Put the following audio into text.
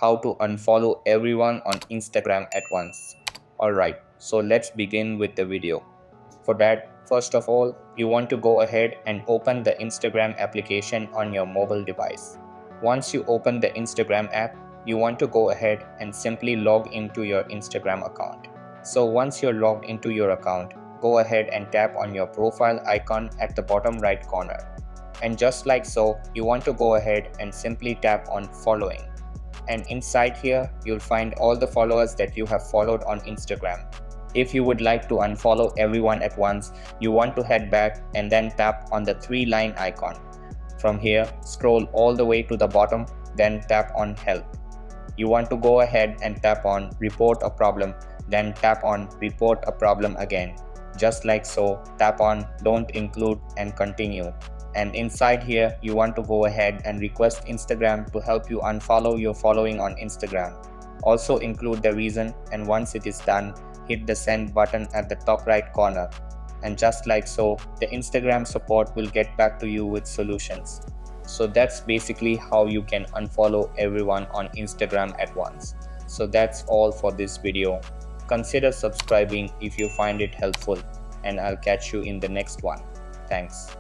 how to unfollow everyone on Instagram at once. Alright, so let's begin with the video. For that, first of all, you want to go ahead and open the Instagram application on your mobile device. Once you open the Instagram app, you want to go ahead and simply log into your Instagram account. So once you're logged into your account, go ahead and tap on your profile icon at the bottom right corner. And just like so, you want to go ahead and simply tap on following. And inside here, you'll find all the followers that you have followed on Instagram. If you would like to unfollow everyone at once, you want to head back and then tap on the three-line icon. From here, scroll all the way to the bottom, then tap on help. You want to go ahead and tap on report a problem, then tap on report a problem again. Just like so, tap on don't include and continue. And inside here, you want to go ahead and request Instagram to help you unfollow your following on Instagram. Also include the reason, and once it is done, hit the send button at the top right corner. And just like so, the Instagram support will get back to you with solutions. So that's basically how you can unfollow everyone on Instagram at once. So that's all for this video. Consider subscribing if you find it helpful, and I'll catch you in the next one. Thanks.